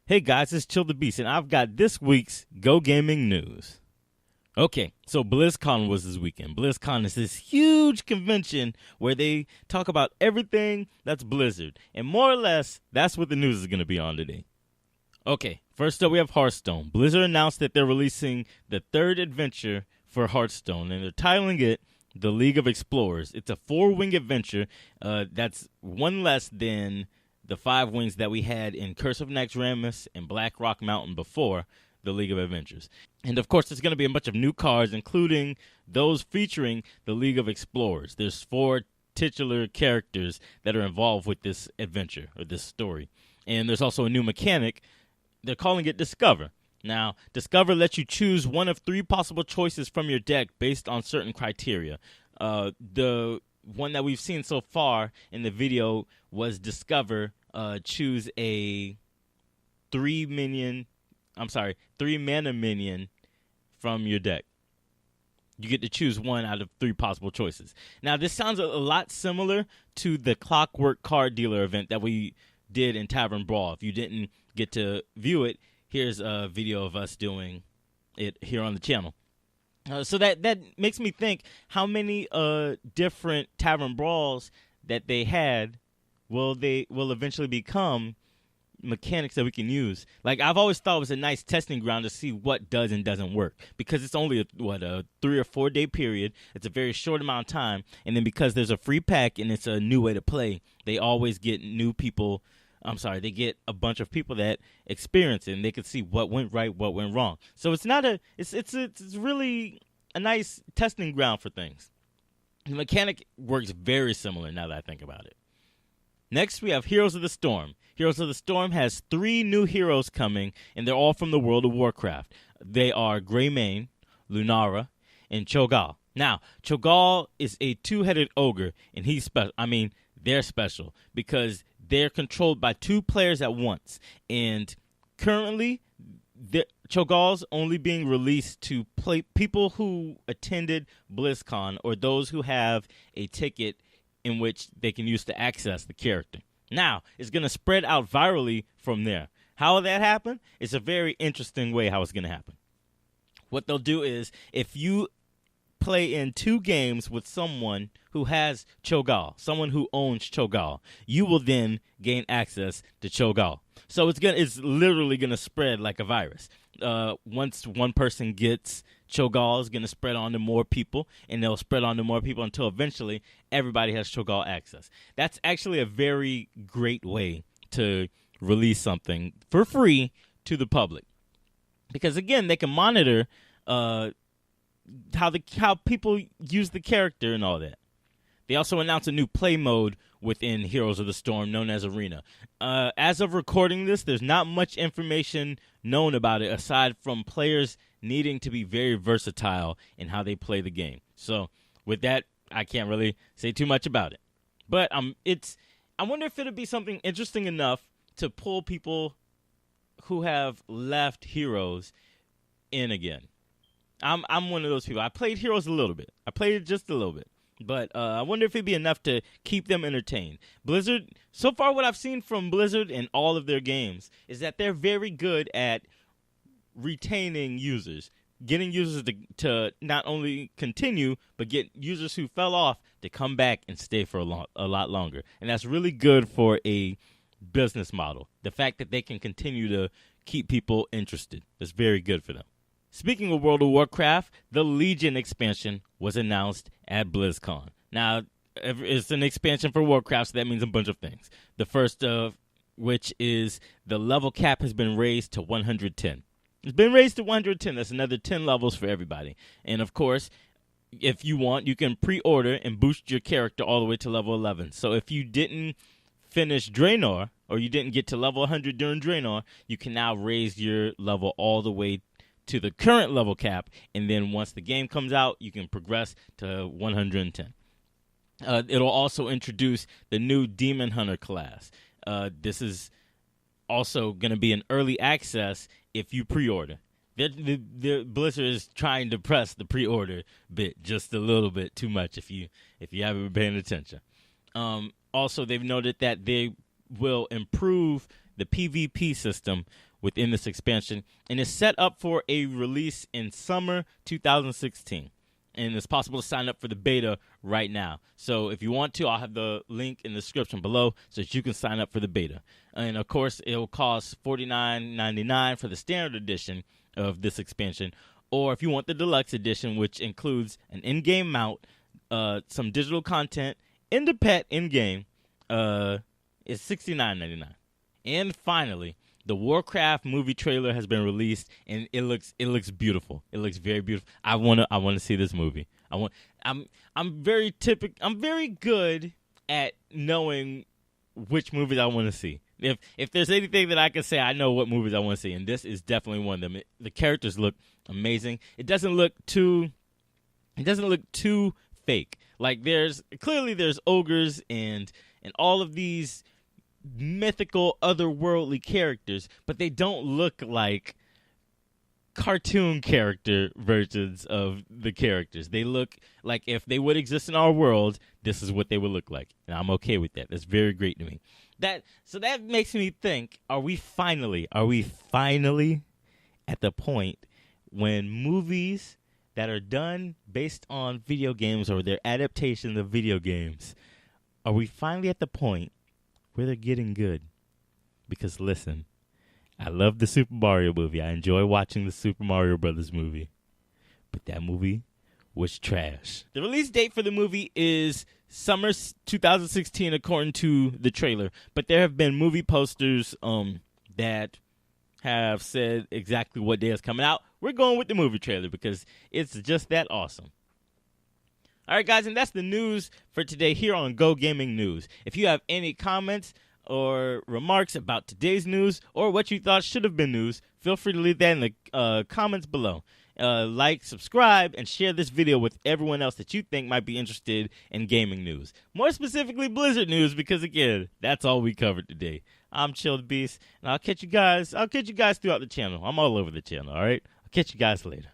Hey guys, it's Chill the Beast, and I've got this week's GoGaming news. Okay, so BlizzCon was this weekend. BlizzCon is this huge convention where they talk about everything that's Blizzard. And more or less, that's what the news is going to be on today. Okay, first up we have Hearthstone. Blizzard announced that they're releasing the third adventure for Hearthstone, and they're titling it The League of Explorers. It's a 4-wing adventure that's one less than the 5 wings that we had in Curse of Naxxramas and Black Rock Mountain before the League of Adventures. And of course, there's going to be a bunch of new cards, including those featuring the League of Explorers. There's 4 titular characters that are involved with this adventure or this story. And there's also a new mechanic. They're calling it Discover. Now, Discover lets you choose one of 3 possible choices from your deck based on certain criteria. The one that we've seen so far in the video was Discover, choose a 3 mana minion from your deck. You get to choose one out of 3 possible choices. Now, this sounds a lot similar to the Clockwork Card Dealer event that we did in Tavern Brawl. If you didn't get to view it, here's a video of us doing it here on the channel. So that makes me think how many different Tavern Brawls that they had will eventually become mechanics that we can use. Like, I've always thought it was a nice testing ground to see what does and doesn't work, because it's only a 3 or 4 day period. It's a very short amount of time, and then because there's a free pack and it's a new way to play, they always get new people. They get a bunch of people that experience it, and they can see what went right, what went wrong. So it's really a nice testing ground for things. The mechanic works very similar now that I think about it. Next, we have Heroes of the Storm. Heroes of the Storm has 3 new heroes coming, and they're all from the world of Warcraft. They are Greymane, Lunara, and Cho'Gall. Now, Cho'Gall is a 2-headed ogre, and he's special. They're special because they're controlled by 2 players at once. And currently, Cho'Gall's only being released to people who attended BlizzCon or those who have a ticket in which they can use to access the character. Now, it's going to spread out virally from there. How will that happen? It's a very interesting way how it's going to happen. What they'll do is, if you play in 2 games with someone who has Cho'Gall, someone who owns Cho'Gall, you will then gain access to Cho'Gall. So it's literally gonna spread like a virus. Once one person gets Cho'Gall, it's gonna spread on to more people, and they'll spread on to more people until eventually everybody has Cho'Gall access. That's actually a very great way to release something for free to the public, because again, they can monitor how people use the character and all that. They also announced a new play mode within Heroes of the Storm known as Arena. As of recording this, there's not much information known about it aside from players needing to be very versatile in how they play the game. So with that, I can't really say too much about it. But I wonder if it'll be something interesting enough to pull people who have left Heroes in again. I'm one of those people. I played Heroes a little bit. I played it just a little bit. But I wonder if it'd be enough to keep them entertained. Blizzard, so far what I've seen from Blizzard in all of their games is that they're very good at retaining users. Getting users to not only continue, but get users who fell off to come back and stay for a lot longer. And that's really good for a business model. The fact that they can continue to keep people interested is very good for them. Speaking of World of Warcraft, the Legion expansion was announced at BlizzCon. Now, it's an expansion for Warcraft, so that means a bunch of things. The first of which is the level cap has been raised to 110. It's been raised to 110. That's another 10 levels for everybody. And, of course, if you want, you can pre-order and boost your character all the way to level 11. So if you didn't finish Draenor, or you didn't get to level 100 during Draenor, you can now raise your level all the way to the current level cap, and then once the game comes out, you can progress to 110. It'll also introduce the new Demon Hunter class. This is also going to be an early access if you pre-order. The Blizzard is trying to press the pre-order bit just a little bit too much if you haven't been paying attention. Also, they've noted that they will improve the PvP system within this expansion, and is set up for a release in summer 2016. And it's possible to sign up for the beta right now. So if you want to, I'll have the link in the description below so that you can sign up for the beta. And of course, it will cost $49.99 for the standard edition of this expansion. Or if you want the deluxe edition, which includes an in-game mount, some digital content, and a pet in-game, it's $69.99. And finally, the Warcraft movie trailer has been released, and it looks beautiful. It looks very beautiful. I wanna see this movie. I'm very good at knowing which movies I want to see. If there's anything that I can say, I know what movies I want to see, and this is definitely one of them. The characters look amazing. It doesn't look too fake. Like there's ogres and all of these mythical otherworldly characters, but they don't look like cartoon character versions of the characters. They look like if they would exist in our world, this is what they would look like. And I'm okay with that. That's very great to me. So that makes me think, are we finally at the point when movies that are done based on video games or their adaptations of video games, are we finally at the point where they're getting good? Because listen, I love the Super Mario movie. I enjoy watching the Super Mario Brothers movie. But that movie was trash. The release date for the movie is summer 2016 according to the trailer. But there have been movie posters that have said exactly what day is coming out. We're going with the movie trailer because it's just that awesome. All right, guys, and that's the news for today here on Go Gaming News. If you have any comments or remarks about today's news or what you thought should have been news, feel free to leave that in the comments below. Like, subscribe, and share this video with everyone else that you think might be interested in gaming news. More specifically, Blizzard news, because, again, that's all we covered today. I'm Chill the Beast, and I'll catch you guys throughout the channel. I'm all over the channel, all right? I'll catch you guys later.